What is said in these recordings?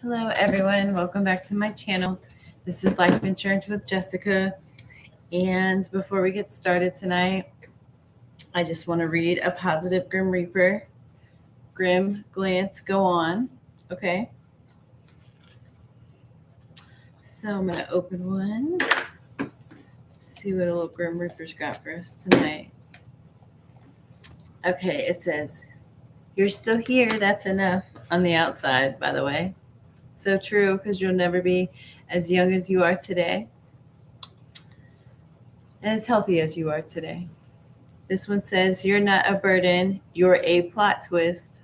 Hello, everyone. Welcome back to my channel. This is Life Insurance with Jessica. And before we get started tonight, I just want to read a positive Grim Reaper. Grim glance, go on. Okay. So I'm going to open one. See what a little Grim Reaper's got for us tonight. Okay, it says, "You're still here. That's enough." On the outside, by the way. So true, because you'll never be as young as you are today and as healthy as you are today. This one says, "You're not a burden, you're a plot twist."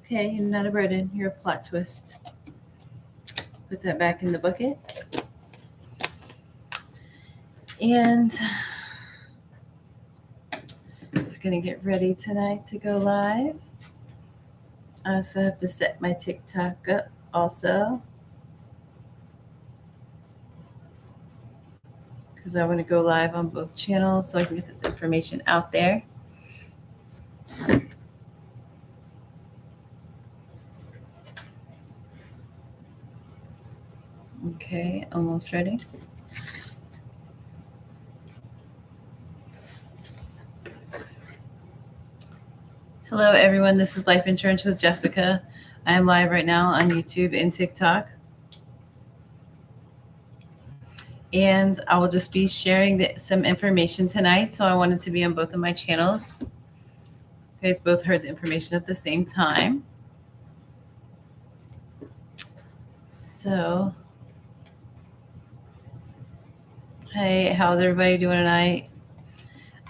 Okay, you're not a burden, you're a plot twist. Put that back in the bucket. And just gonna get ready tonight to go live. I also have to set my TikTok up also, because I want to go live on both channels so I can get this information out there. Okay, almost ready. Hello, everyone. This is Life Insurance with Jessica. I am live right now on YouTube and TikTok. And I will just be sharing some information tonight. So I wanted to be on both of my channels. You guys both heard the information at the same time. So, hey, how's everybody doing tonight?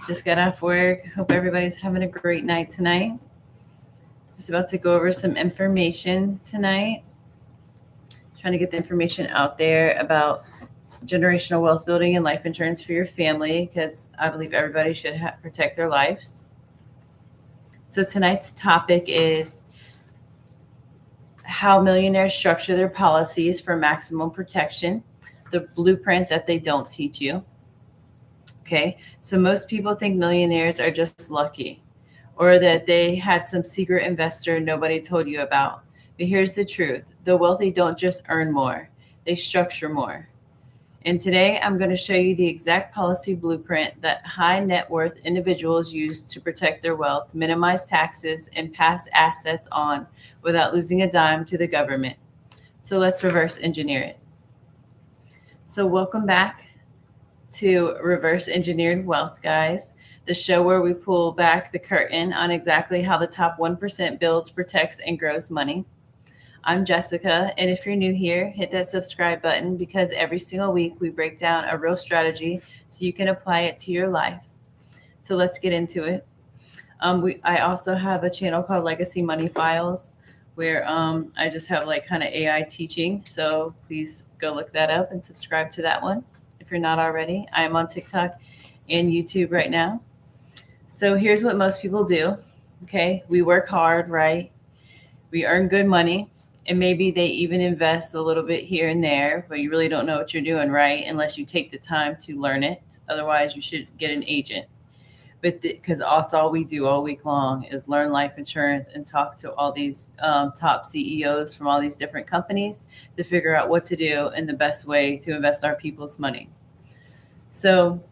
Just got off work. Hope everybody's having a great night tonight. Just about to go over some information tonight. Trying to get the information out there about generational wealth building and life insurance for your family, because I believe everybody should protect their lives. So tonight's topic is how millionaires structure their policies for maximum protection, the blueprint that they don't teach you. Okay, so most people think millionaires are just lucky, or that they had some secret investor nobody told you about. But here's the truth. The wealthy don't just earn more, they structure more. And today I'm going to show you the exact policy blueprint that high net worth individuals use to protect their wealth, minimize taxes, and pass assets on without losing a dime to the government. So let's reverse engineer it. So welcome back to Reverse Engineered Wealth, guys, the show where we pull back the curtain on exactly how the top 1% builds, protects, and grows money. I'm Jessica, and if you're new here, hit that subscribe button, because every single week we break down a real strategy so you can apply it to your life. So let's get into it. I also have a channel called Legacy Money Files, where I just have like kind of AI teaching. So please go look that up and subscribe to that one if you're not already. I am on TikTok and YouTube right now. So here's what most people do. Okay, we work hard, right? We earn good money. And maybe they even invest a little bit here and there, but you really don't know what you're doing, right? Unless you take the time to learn it. Otherwise, you should get an agent. But because that's all we do all week long is learn life insurance and talk to all these top CEOs from all these different companies to figure out what to do and the best way to invest our people's money. So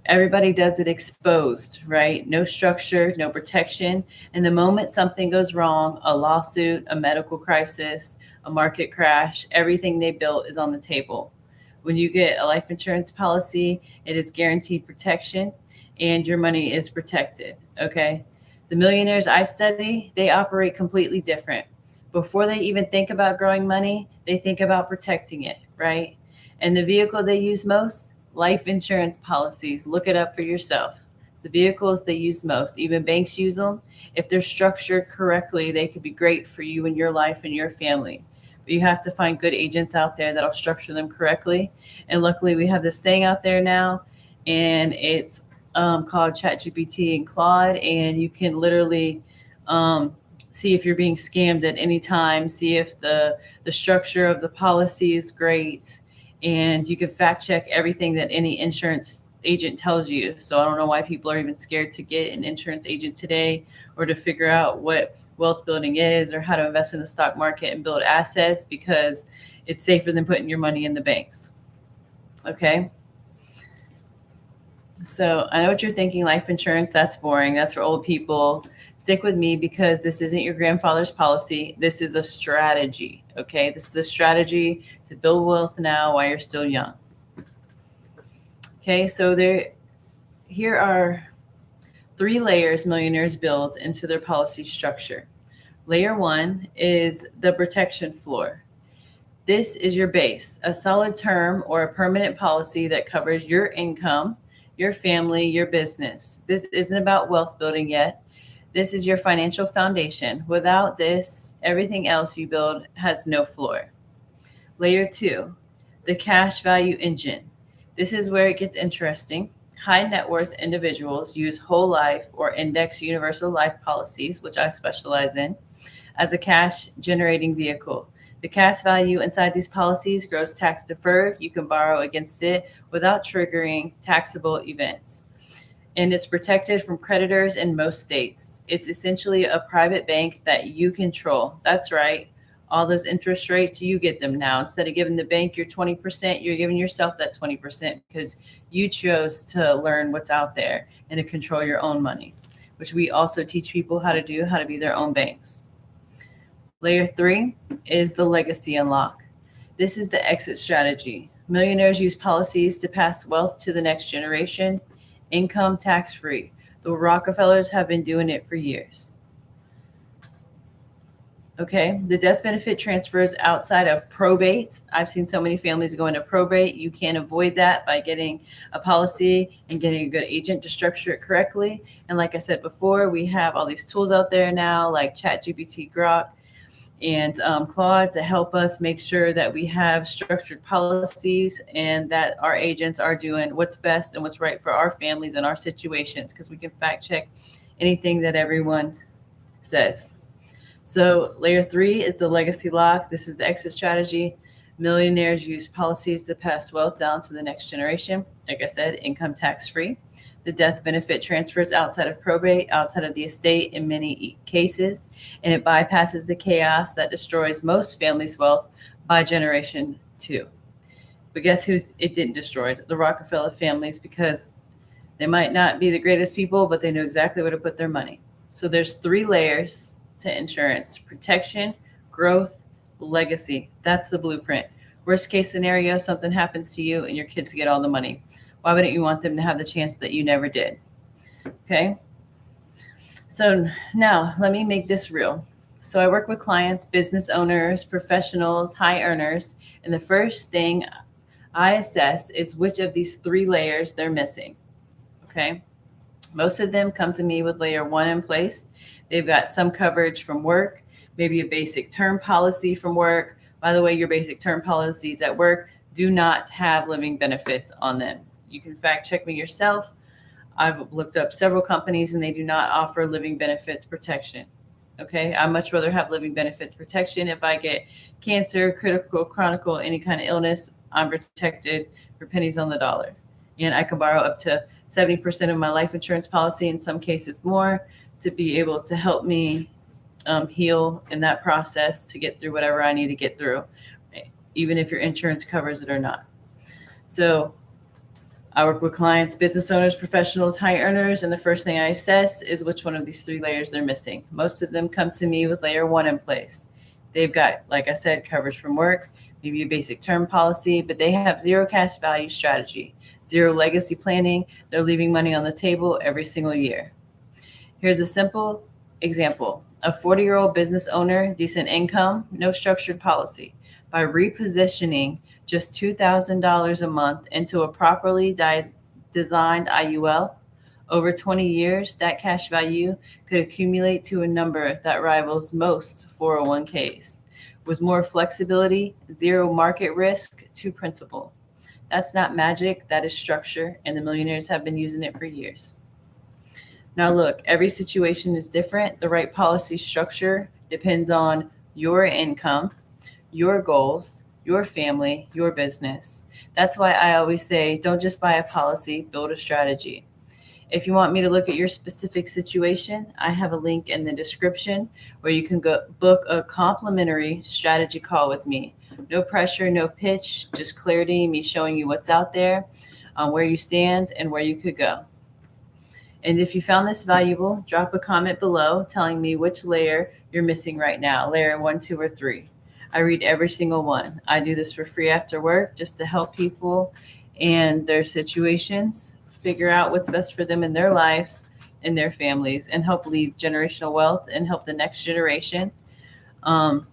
everybody does it exposed, right? No structure, no protection. And the moment something goes wrong, a lawsuit, a medical crisis, a market crash, everything they built is on the table. When you get a life insurance policy, it is guaranteed protection and your money is protected, okay? The millionaires I study, they operate completely different. Before they even think about growing money, they think about protecting it, right? And the vehicle they use most, life insurance policies. Look it up for yourself. The vehicles they use most, even banks use them. If they're structured correctly, they could be great for you and your life and your family. But you have to find good agents out there that'll structure them correctly. And luckily, we have this thing out there now, and it's called ChatGPT and Claude, and you can literally see if you're being scammed at any time, see if the structure of the policy is great, and you can fact check everything that any insurance agent tells you. So I don't know why people are even scared to get an insurance agent today, or to figure out what wealth building is, or how to invest in the stock market and build assets, because it's safer than putting your money in the banks. Okay. So I know what you're thinking, life insurance, that's boring. That's for old people. Stick with me, because this isn't your grandfather's policy. This is a strategy. Okay. This is a strategy to build wealth now while you're still young. Okay. So here are 3 layers millionaires build into their policy structure. Layer 1 is the protection floor. This is your base, a solid term or a permanent policy that covers your income, your family, your business. This isn't about wealth building yet. This is your financial foundation. Without this, everything else you build has no floor. Layer 2, the cash value engine. This is where it gets interesting. High net worth individuals use whole life or index universal life policies, which I specialize in, as a cash generating vehicle. The cash value inside these policies grows tax deferred. You can borrow against it without triggering taxable events. And it's protected from creditors in most states. It's essentially a private bank that you control. That's right. All those interest rates, you get them now. Instead of giving the bank your 20%, you're giving yourself that 20%, because you chose to learn what's out there and to control your own money, which we also teach people how to do, how to be their own banks. Layer 3 is the legacy unlock. This is the exit strategy. Millionaires use policies to pass wealth to the next generation, income tax free. The Rockefellers have been doing it for years. Okay, the death benefit transfers outside of probate. I've seen so many families go into probate. You can't avoid that by getting a policy and getting a good agent to structure it correctly. And like I said before, we have all these tools out there now, like ChatGPT, Grok, and Claude, to help us make sure that we have structured policies and that our agents are doing what's best and what's right for our families and our situations, because we can fact check anything that everyone says. So layer 3 is the legacy lock. This is the exit strategy. Millionaires use policies to pass wealth down to the next generation. Like I said, income tax free. The death benefit transfers outside of probate, outside of the estate in many cases, and it bypasses the chaos that destroys most families' wealth by generation 2. But guess who it didn't destroy? The Rockefeller families, because they might not be the greatest people, but they know exactly where to put their money. So there's 3 layers to insurance: protection, growth, legacy. That's the blueprint. Worst case scenario, something happens to you and your kids get all the money. Why wouldn't you want them to have the chance that you never did? Okay. So now let me make this real. So I work with clients, business owners, professionals, high earners. And the first thing I assess is which of these 3 layers they're missing. Okay. Most of them come to me with layer 1 in place. They've got some coverage from work, maybe a basic term policy from work. By the way, your basic term policies at work do not have living benefits on them. You can fact check me yourself. I've looked up several companies and they do not offer living benefits protection. Okay. I much rather have living benefits protection. If I get cancer, critical, chronic, any kind of illness, I'm protected for pennies on the dollar. And I can borrow up to 70% of my life insurance policy, in some cases more, to be able to help me heal in that process to get through whatever I need to get through, even if your insurance covers it or not. So I work with clients, business owners, professionals, high earners, and the first thing I assess is which one of these 3 layers they're missing. Most of them come to me with layer 1 in place. They've got, like I said, coverage from work, maybe a basic term policy, but they have 0 cash value strategy, 0 legacy planning. They're leaving money on the table every single year. Here's a simple example. A 40-year-old business owner, decent income, no structured policy. By repositioning just $2,000 a month into a properly designed IUL, over 20 years, that cash value could accumulate to a number that rivals most 401ks. With more flexibility, 0 market risk to principal. That's not magic, that is structure, and the millionaires have been using it for years. Now look, every situation is different. The right policy structure depends on your income, your goals, your family, your business. That's why I always say, don't just buy a policy, build a strategy. If you want me to look at your specific situation, I have a link in the description where you can go book a complimentary strategy call with me. No pressure, no pitch, just clarity, me showing you what's out there, where you stand, and where you could go. And if you found this valuable, drop a comment below telling me which layer you're missing right now, layer 1, 2, or 3. I read every single one. I do this for free after work just to help people and their situations figure out what's best for them in their lives and their families, and help leave generational wealth and help the next generation, um,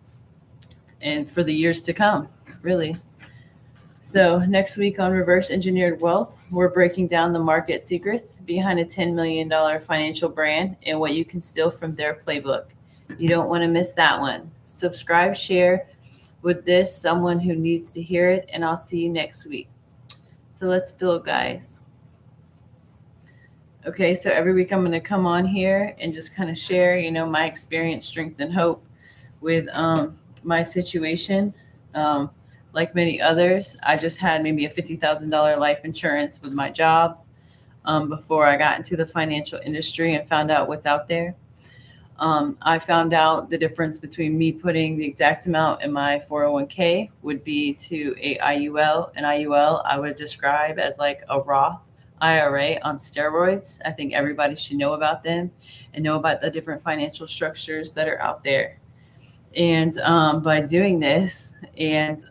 and for the years to come, really. So next week on Reverse Engineered Wealth, we're breaking down the market secrets behind a $10 million financial brand and what you can steal from their playbook. You don't want to miss that one. Subscribe, share with this someone who needs to hear it, and I'll see you next week. So let's build, guys. Okay, so every week I'm going to come on here and just kind of share, my experience, strength, and hope with my situation. Like many others, I just had maybe a $50,000 life insurance with my job before I got into the financial industry and found out what's out there. I found out the difference between me putting the exact amount in my 401k would be to a IUL. An IUL I would describe as like a Roth IRA on steroids. I think everybody should know about them and know about the different financial structures that are out there. And by doing this and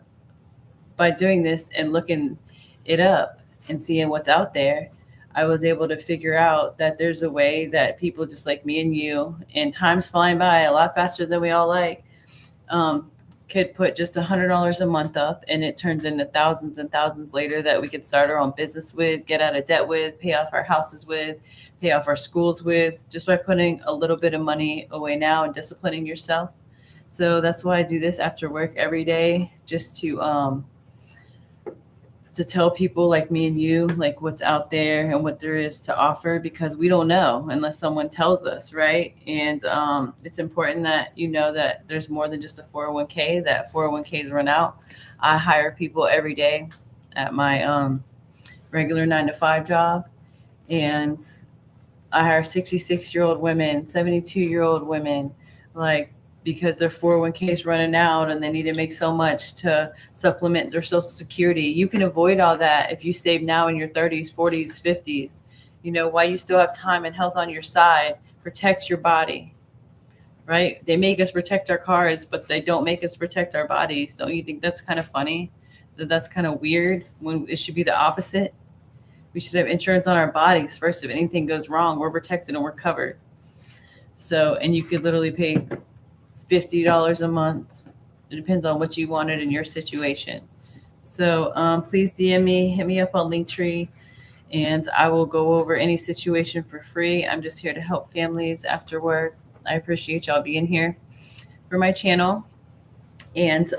looking it up and seeing what's out there, I was able to figure out that there's a way that people just like me and you, and time's flying by a lot faster than we all like, could put just $100 a month up, and it turns into thousands and thousands later that we could start our own business with, get out of debt with, pay off our houses with, pay off our schools with, just by putting a little bit of money away now and disciplining yourself. So that's why I do this after work every day, just to tell people like me and you, like what's out there and what there is to offer, because we don't know unless someone tells us, right? And it's important that you know that there's more than just a 401k, that 401ks run out. I hire people every day at my regular 9-to-5 job, and I hire 66-year-old women, 72-year-old women, like, because their 401k is running out and they need to make so much to supplement their Social Security. You can avoid all that if you save now in your 30s, 40s, 50s. While you still have time and health on your side, protect your body, right? They make us protect our cars, but they don't make us protect our bodies. Don't you think that's kind of funny? That's kind of weird when it should be the opposite. We should have insurance on our bodies first. If anything goes wrong, we're protected and we're covered. So, and you could literally pay $50 a month. It depends on what you wanted in your situation. So please DM me, hit me up on Linktree, and I will go over any situation for free. I'm just here to help families after work. I appreciate y'all being here for my channel. And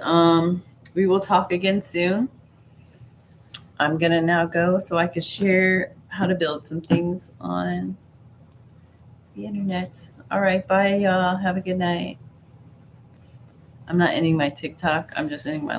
we will talk again soon. I'm going to now go so I can share how to build some things on the internet. All right. Bye, y'all. Have a good night. I'm not ending my TikTok. I'm just ending my live.